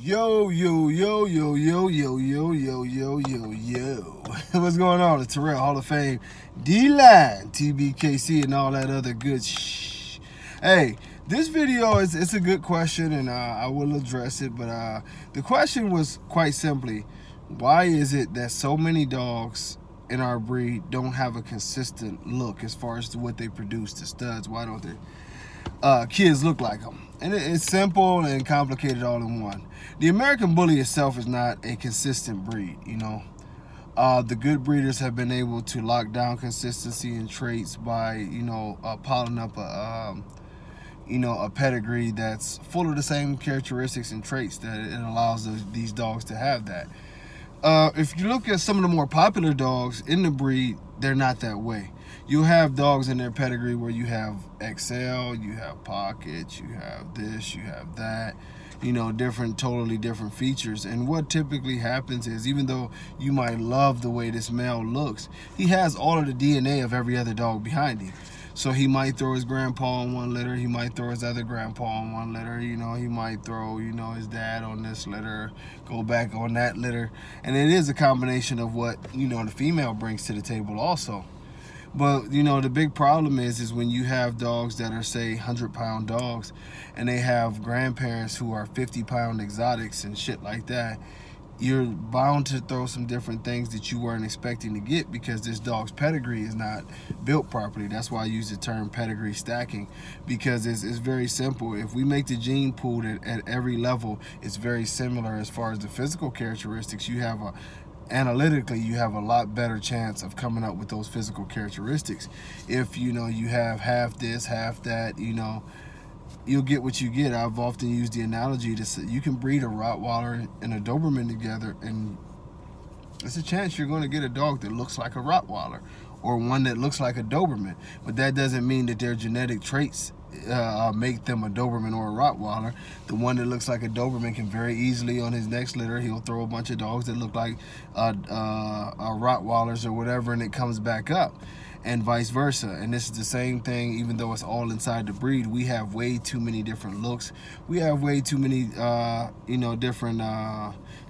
Yo, yo, yo, yo, yo, yo, yo, yo, yo, yo, yo. What's going on? It's Terrell, Hall of Fame, D-Line, TBKC, and all that other good shh. Hey, this video it's a good question, and I will address it. But the question was quite simply, why is it that so many dogs in our breed don't have a consistent look as far as to what they produce, the studs? Why don't they kids look like them? And it's simple and complicated all in one. The American Bully itself is not a consistent breed, you know. The good breeders have been able to lock down consistency and traits by, piling up a pedigree that's full of the same characteristics and traits that it allows these dogs to have that. If you look at some of the more popular dogs in the breed, they're not that way. You have dogs in their pedigree where you have XL, you have pockets, you have this, you have that, totally different features. And what typically happens is, even though you might love the way this male looks, he has all of the DNA of every other dog behind him. So he might throw his grandpa on one litter, he might throw his other grandpa on one litter, he might throw, his dad on this litter, go back on that litter. And it is a combination of what, the female brings to the table also. But, the big problem is when you have dogs that are, say, 100-pound dogs, and they have grandparents who are 50-pound exotics and shit like that, you're bound to throw some different things that you weren't expecting to get because this dog's pedigree is not built properly. That's why I use the term pedigree stacking, because it's very simple. If we make the gene pool at every level, it's very similar as far as the physical characteristics. Analytically, you have a lot better chance of coming up with those physical characteristics. If you have half this, half that, you'll get what you get. I've often used the analogy to say you can breed a Rottweiler and a Doberman together, and there's a chance you're going to get a dog that looks like a Rottweiler or one that looks like a Doberman. But that doesn't mean that their genetic traits make them a Doberman or a Rottweiler. The one that looks like a Doberman can very easily, on his next litter, he'll throw a bunch of dogs that look like Rottweilers or whatever, and it comes back up, and vice versa. And this is the same thing. Even though it's all inside the breed, we have way too many different looks. We have way too many different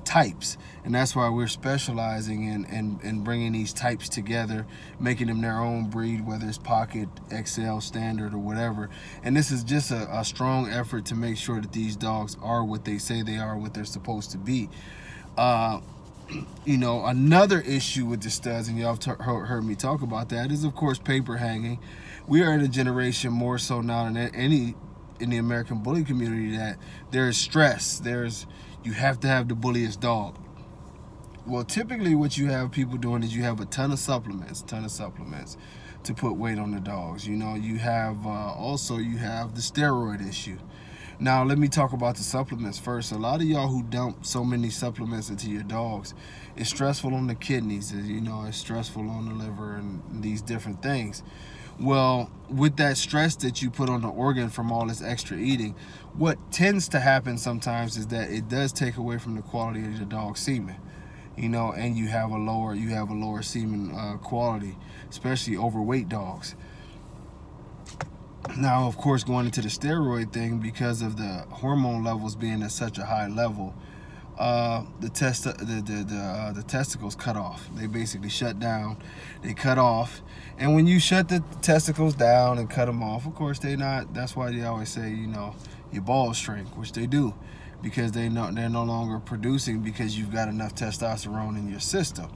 types, and that's why we're specializing in bringing these types together, making them their own breed, whether it's pocket, XL, standard, or whatever. And this is just a strong effort to make sure that these dogs are what they say they are, what they're supposed to be. Another issue with the studs, and y'all have heard me talk about that, is of course paper hanging. We are in a generation more so now than any in the American Bully community that there's stress. You have to have the bulliest dog. Well, typically what you have people doing is you have a ton of supplements to put weight on the dogs. You have you have the steroid issue. Now, let me talk about the supplements first. A lot of y'all who dump so many supplements into your dogs, it's stressful on the kidneys, it's stressful on the liver and these different things. Well, with that stress that you put on the organ from all this extra eating, what tends to happen sometimes is that it does take away from the quality of the dog's semen. And you have a lower semen quality, especially overweight dogs. Now, of course, going into the steroid thing, because of the hormone levels being at such a high level, the testicles cut off. They basically shut down. They cut off. And when you shut the testicles down and cut them off, of course, that's why they always say, your balls shrink, which they do, because they're no longer producing, because you've got enough testosterone in your system.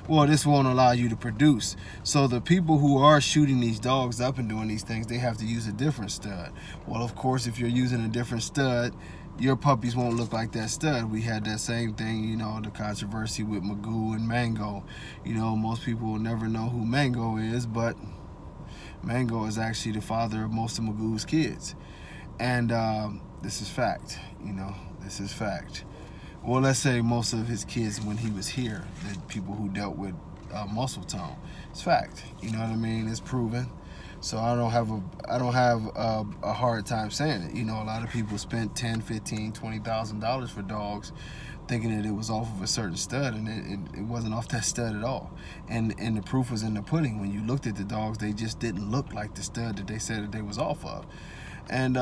Well, this won't allow you to produce. So the people who are shooting these dogs up and doing these things, they have to use a different stud. Well, of course, if you're using a different stud, your puppies won't look like that stud. We had that same thing, the controversy with Magoo and Mango. Most people will never know who Mango is, but Mango is actually the father of most of Magoo's kids. And this is fact, this is fact. Well, let's say most of his kids when he was here, the people who dealt with muscle tone. It's fact, you know what I mean? It's proven. So I don't have a hard time saying it. A lot of people spent $10,000, $15,000, $20,000 for dogs, thinking that it was off of a certain stud, and it wasn't off that stud at all. And the proof was in the pudding. When you looked at the dogs, they just didn't look like the stud that they said that they was off of. And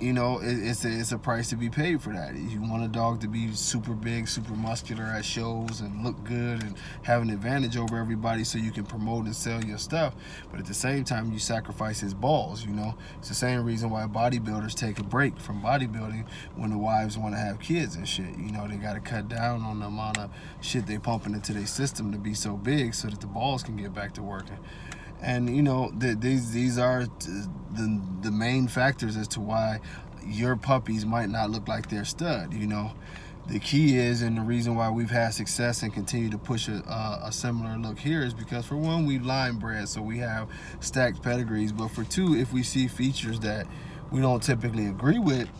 you know, it's a price to be paid for that. You want a dog to be super big, super muscular at shows and look good and have an advantage over everybody so you can promote and sell your stuff. But at the same time, you sacrifice his balls, you know. It's the same reason why bodybuilders take a break from bodybuilding when the wives want to have kids and shit. You know, they got to cut down on the amount of shit they pumping into their system to be so big so that the balls can get back to working. And you know, these are the main factors as to why your puppies might not look like their stud. You know, the key is, and the reason why we've had success and continue to push a similar look here is because, for one, we line bred, so we have stacked pedigrees. But for two, if we see features that we don't typically agree with,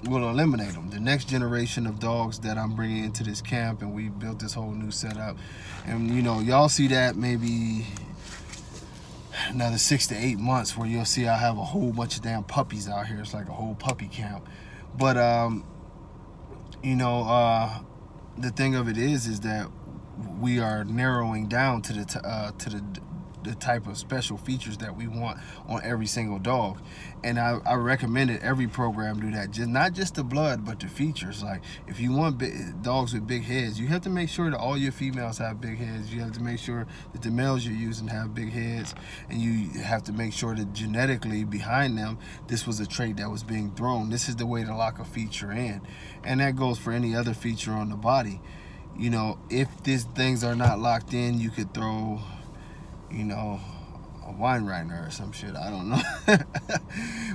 we'll eliminate them. The next generation of dogs that I'm bringing into this camp, and we built this whole new setup, and you know, y'all see that maybe another 6 to 8 months where you'll see I have a whole bunch of damn puppies out here. It's like a whole puppy camp. But you know, the thing of it is that we are narrowing down to the type of special features that we want on every single dog. And I recommend that every program do that, not just the blood, but the features. Like, if you want dogs with big heads, you have to make sure that all your females have big heads. You have to make sure that the males you're using have big heads, and you have to make sure that genetically behind them, this was a trait that was being thrown. This is the way to lock a feature in, and that goes for any other feature on the body. You know, if these things are not locked in, you could throw, you know, a wine Reiner or some shit. I don't know.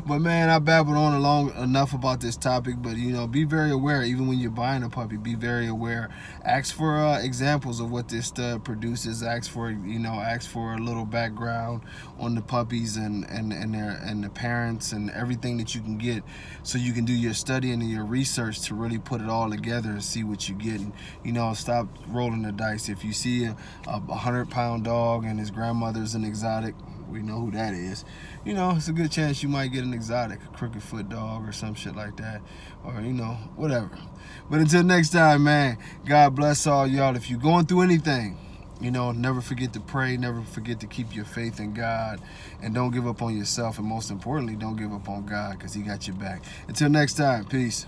But man, I babbled on long enough about this topic. But you know, be very aware. Even when you're buying a puppy, be very aware. Ask for examples of what this stud produces. Ask for, you know, ask for a little background on the puppies and the parents and everything that you can get, so you can do your studying and your research to really put it all together and see what you're getting. You know, stop rolling the dice. If you see a 100-pound dog and his grandmother's an exotic, we know who that is. You know, it's a good chance you might get an exotic, a crooked foot dog or some shit like that, or you know, whatever. But until next time, man, God bless all y'all. If you're going through anything, you know, never forget to pray, never forget to keep your faith in God, and don't give up on yourself, and most importantly, don't give up on God, because he got your back. Until next time, peace.